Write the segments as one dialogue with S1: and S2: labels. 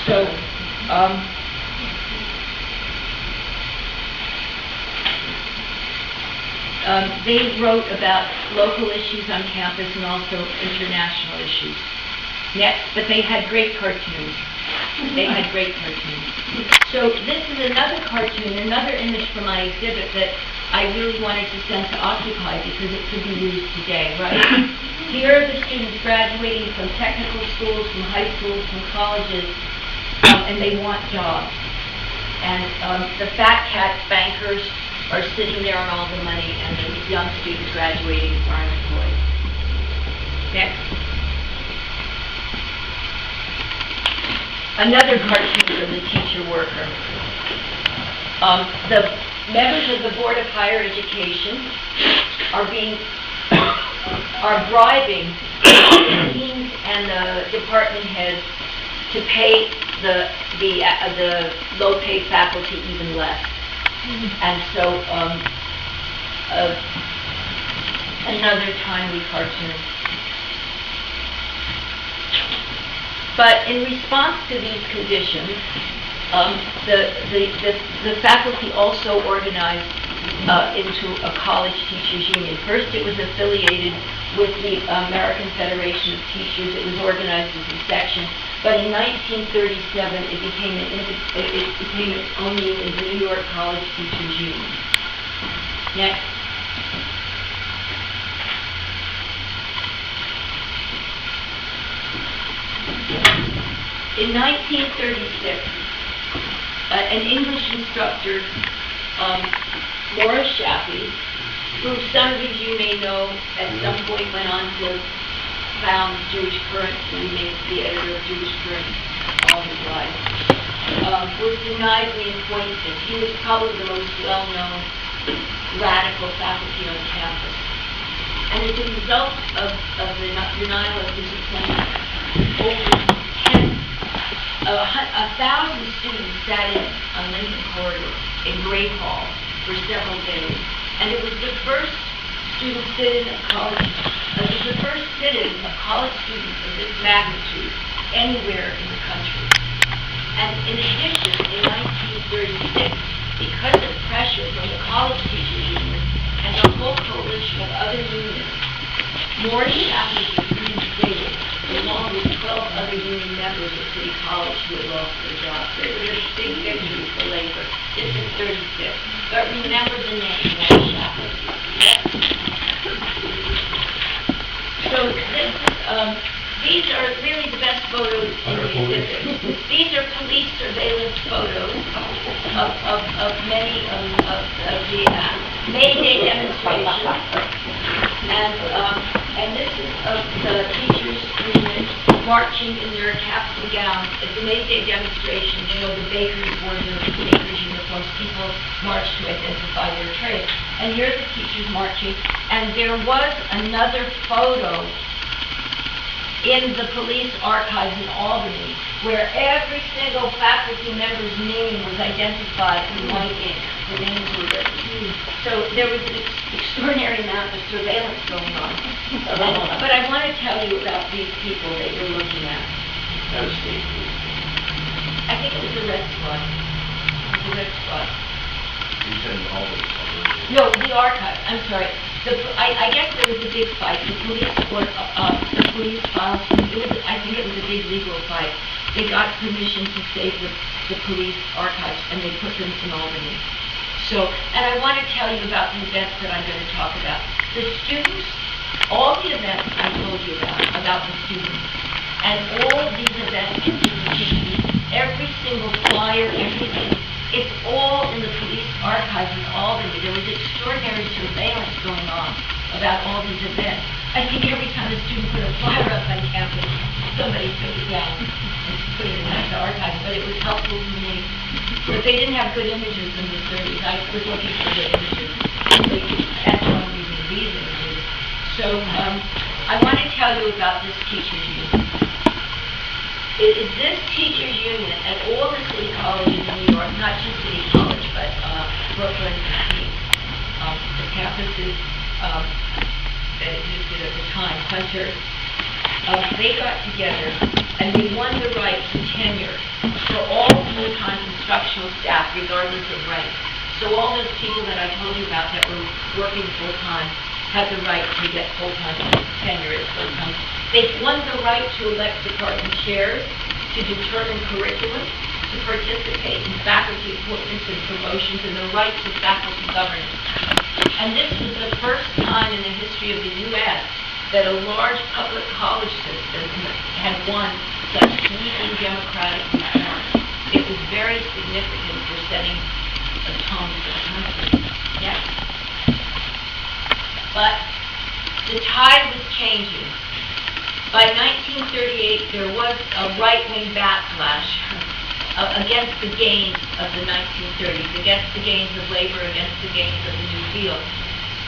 S1: So, they wrote about local issues on campus and also international issues. Next, but they had great cartoons. They had great cartoons. So this is another cartoon, another image from my exhibit that I really wanted to send to Occupy because it could be used today, right? Here are the students graduating from technical schools, from high schools, from colleges, and they want jobs. And the fat cat bankers are sitting there on all the money, and the young students graduating aren't employed. Next. Another cartoon from the teacher worker. The members of the Board of Higher Education are bribing the deans and the department heads to pay the low-paid faculty even less. And so, another timely cartoon. But in response to these conditions, the faculty also organized into a college teachers union. First, it was affiliated with the American Federation of Teachers. It was organized as a section. But in 1937, it became its own union, the New York College Teachers Union. Next. In 1936, an English instructor, Laura Shappy, who some of you may know at some point went on to found Jewish Current and remained the editor of Jewish Current all his life, was denied reappointment. He was probably the most well-known radical faculty on campus. And as a result of the denial of his appointment, over 1,000 students sat in on Lincoln Corridor in Great Hall for several days. And it was the first student sit-in of college. It was the first sit-in of college students of this magnitude anywhere in the country. And in addition, in 1936, because of pressure from the college teachers union and a whole coalition of other unions, Morris Shapley was reinstated, along with 12 other union members of City College who had lost their jobs. So it was a big victory for labor. This is 36. But remember the name, Morris Shapley. So these are really the best photos in the exhibit. These are police surveillance photos of many of the May Day demonstrations. And this is of the teachers union marching in their caps and gowns at the May Day demonstration. You know, the bakers wore their bakers' uniforms. People marched to identify their trade. And here are the teachers marching. And there was another photo in the police archives in Albany, where every single faculty member's name was identified in white ink. The names were written. So there was an extraordinary amount of surveillance going on. But I want to tell you about these people that you're looking at.
S2: That was Steve.
S1: I think it was the Red Squad. The Red Squad.
S2: You said in Albany.
S1: No, the archive. I'm sorry. I guess there was a big fight. The police filed. I think it was a big legal fight. They got permission to save the police archives, and they put them in Albany. So, and I want to tell you about the events that I'm going to talk about. The students, all the events I told you about the students, and all these events in the teachers, every single flyer, everything. It's all in the police archives in Albany. There was extraordinary surveillance going on about all these events. I think every time a student put a flyer up on campus, somebody took it down and put it in the archives, but it was helpful to me. But they didn't have good images in the 30s. I was looking for good images. That's one reason these images. So I want to tell you about this teachers union. It is this teachers union at all the city colleges in New York, not just City College, but Brooklyn, the campuses that existed at the time, Hunter, they got together and they won the right to tenure staff, regardless of rank. So all those people that I told you about that were working full-time had the right to get full-time tenure as full-time. They won the right to elect department chairs, to determine curriculum, to participate in faculty appointments and promotions, and the right to faculty governance. And this was the first time in the history of the U.S. that a large public college system had won such sweeping democratic reform. It was very significant for setting a tone for the country. Next. But the tide was changing. By 1938, there was a right-wing backlash against the gains of the 1930s, against the gains of labor, against the gains of the New Deal.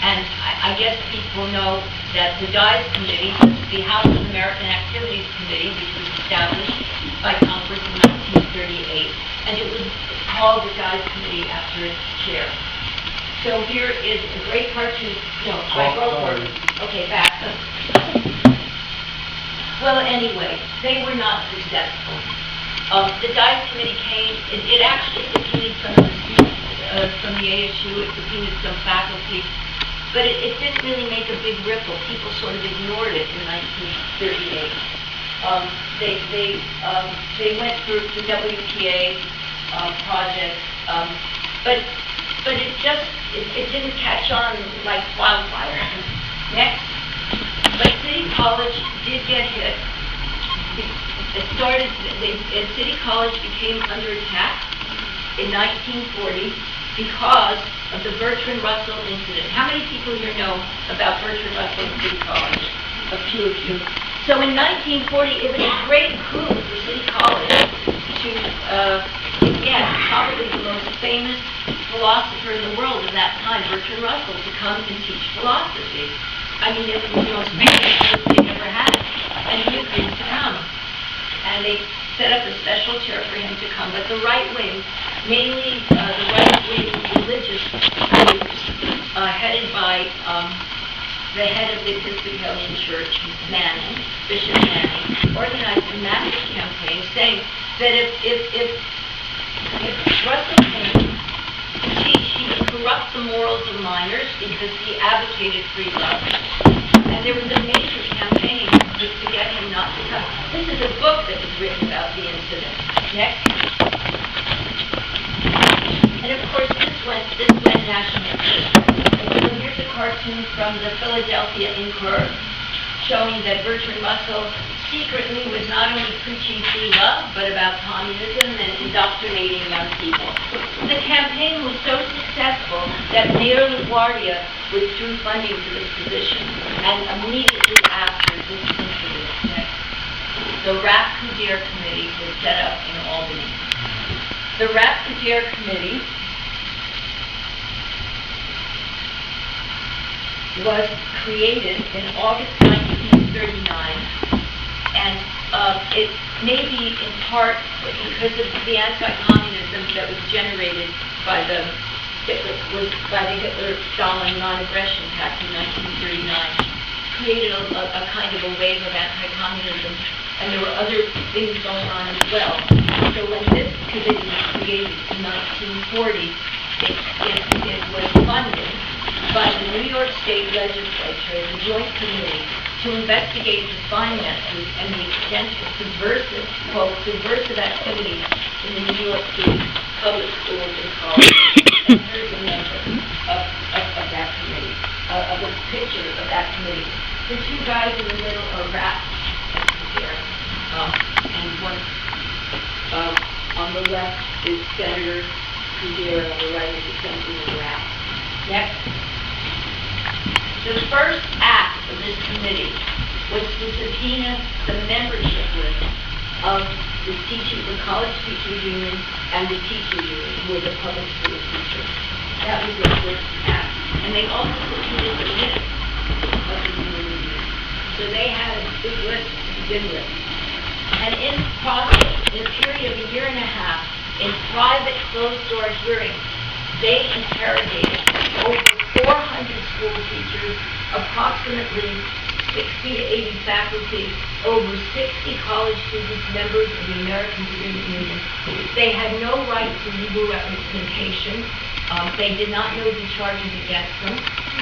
S1: And I guess people know that the DICE Committee, the House of American Activities Committee, which was established by Congress in 1938, and it was called the DICE Committee after its chair. So here is a great cartoon. No, I wrote words. Okay, back. Well, anyway, they were not successful. The DICE Committee came, it actually subpoenaed some of the students from the ASU, it subpoenaed some faculty, but it didn't really make a big ripple. People sort of ignored it in 1938. They went through the WTA project, but it didn't catch on like wildfire. Next. But City College did get hit. City College became under attack in 1940 because of the Bertrand Russell incident. How many people here know about Bertrand Russell and City College? A few of you. So in 1940, it was a great coup for City College to get probably the most famous philosopher in the world at that time, Bertrand Russell, to come and teach philosophy. I mean, it was the most famous group they ever had, and he agreed to come. And they set up a special chair for him to come. But the right wing, mainly the right-wing religious groups, headed by the head of the Episcopalian Church, Manning, Bishop Manning, organized a massive campaign saying that if Russell came to teach, he would corrupt the morals of minors because he advocated free love. And there was a major campaign to get him not to come. This is a book that was written about the incident. Next. And of course, this went national. So here's a cartoon from the Philadelphia Inquirer showing that Bertrand Russell secretly was not only preaching free love, but about communism and indoctrinating young people. The campaign was so successful that Mayor LaGuardia withdrew funding for this position, and immediately after this incident, the Rapp-Couder Committee was set up in Albany. The Rapp-Couder Committee was created in August 1939, and it may be in part because of the anti-communism that was generated by the Hitler-Stalin non-aggression pact in 1939, created a kind of a wave of anti-communism, and there were other things going on as well. So when this committee was created in 1940, it was funded by the New York State Legislature as a joint committee to investigate the finances and the extent of subversive, quote, subversive activities in the New York City public schools and colleges. And here's a member of that committee, of a picture of that committee. The two guys in the middle are Rapp there, and one on the left is Senator Couder, on the right is Assemblyman Rapp. Next. The first act of this committee was to subpoena the membership list of the college teachers union and the teachers union, who are the public school teachers. That was their first act. And they also subpoenaed the minutes of the union meeting. So they had a big list to begin with. And in process, in a period of a year and a half, in private closed-door hearings, they interrogated over 400 school teachers, approximately 60 to 80 faculty, over 60 college students, members of the American Student Union. They had no right to legal representation. They did not know the charges against them,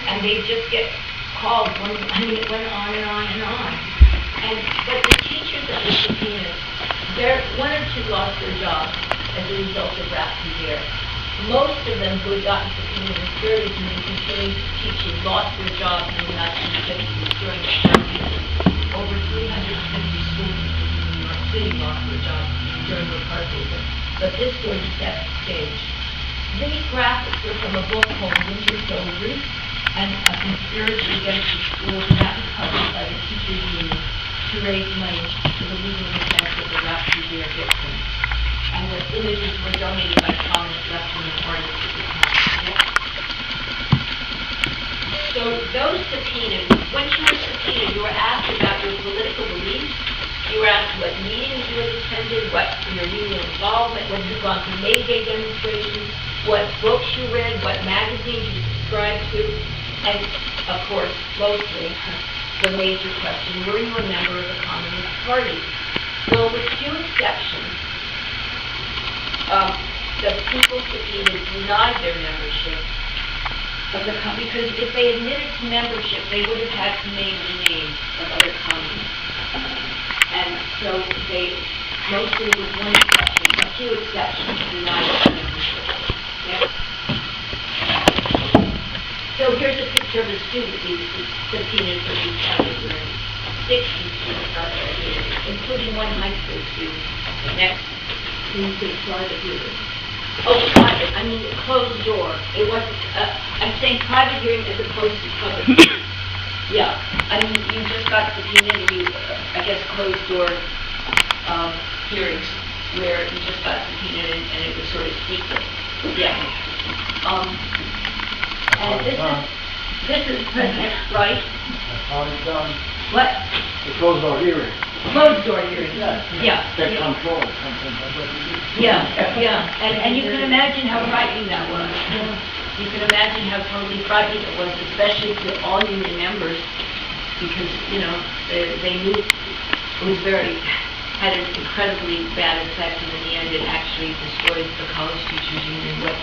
S1: and they just get called. It went on and on and on. But the teachers that were subpoenaed, one or two lost their jobs as a result of rap here. Most of them who had gotten subpoenaed in the 30s and then continued teaching lost their jobs in the 1950s during the crisis. Over 350 schools in New York City lost their jobs during McCarthyism. But this story set the stage. These graphics are from a book called Winter Soldiers and a conspiracy against the schools, and that was published by the teachers union to raise money for the legal defense of the Rap-Poussière victims. And the images were donated by prominent left-wing artists at the time. So those subpoenaed, once you were subpoenaed, you were asked about your political beliefs, you were asked what meetings you had attended, what your legal involvement, whether you'd gone to May Day demonstrations, what books you read, what magazines you subscribed to, and, of course, mostly, the major question, were you a member of the Communist Party? Well, with few exceptions, the people subpoenaed denied their membership of the company, because if they admitted to membership, they would have had to name the names of other communists. And so they, mostly with one exception, a few exceptions, denied their membership. Next. So here's a picture of a student being subpoenaed for these categories. 60 students are subpoenaed, including one high school student. Next. Into the private hearing. Oh, private, I mean closed door. It wasn't, I'm saying private hearing as opposed to public hearing. Yeah, I mean, you just got subpoenaed and you, I guess, closed door hearings where you just got subpoenaed and it was sort of secret. Yeah. And this is President Wright.
S3: That's how it's done.
S1: What?
S3: The closed door hearing.
S1: Closed door hearing.
S3: Yeah. Take
S1: Yeah.
S3: control or something.
S1: Yeah, and you can imagine how frightening that was. You can imagine how totally frightening it was, especially to all union members, because, they knew it was had an incredibly bad effect, and in the end it actually destroyed the college teachers union with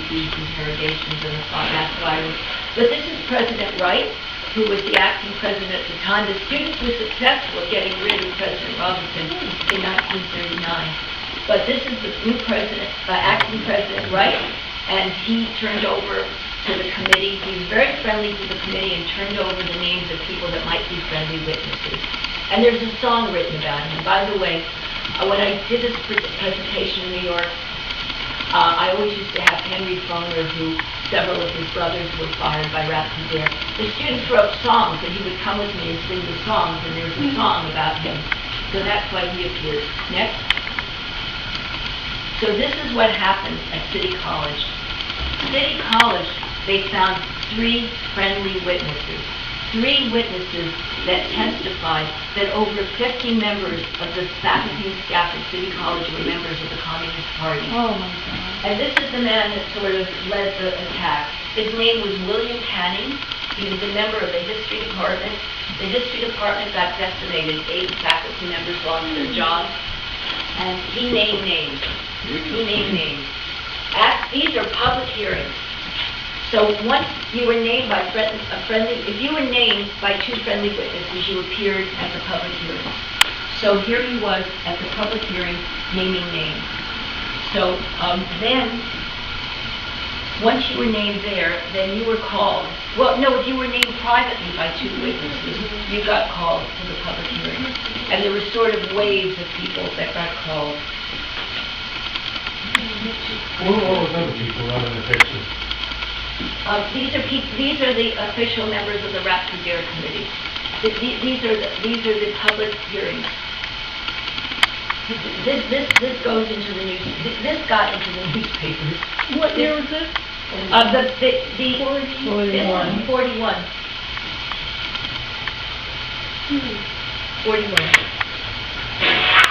S1: these interrogations and the mass violence. But this is President Wright, who was the acting president at the time. The students were successful at getting rid of President Robinson in 1939. But this is the new president, acting President Wright, and he turned over to the committee. He was very friendly to the committee and turned over the names of people that might be friendly witnesses. And there's a song written about him. By the way, when I did this presentation in New York, I always used to have Henry Foner, who several of his brothers were fired by Rap-Poussière. The students wrote songs, and he would come with me and sing the songs, and there's a song about him. So that's why he appears. Next. So this is what happened at City College. City College, they found 3 friendly witnesses. 3 witnesses that testified that over 50 members of the faculty and staff at City College were members of the Communist Party.
S4: Oh my God.
S1: And this is the man that sort of led the attack. His name was William Canning. He was a member of the history department. The history department got decimated. 8 faculty members lost their jobs. And he named names. These are public hearings. So once you were named by if you were named by 2 friendly witnesses, you appeared at the public hearing. So here he was at the public hearing naming names. So then, once you were named there, then you were called. Well, no, if you were named privately by 2 witnesses, you got called to the public hearing. And there were sort of waves of people that got called.
S3: What were all those other people running the picture?
S1: These are the official members of the Rap-Poussière committee. These are the public hearings. This goes into the news. This got into the newspapers.
S4: What year was this?
S1: The 41. 41.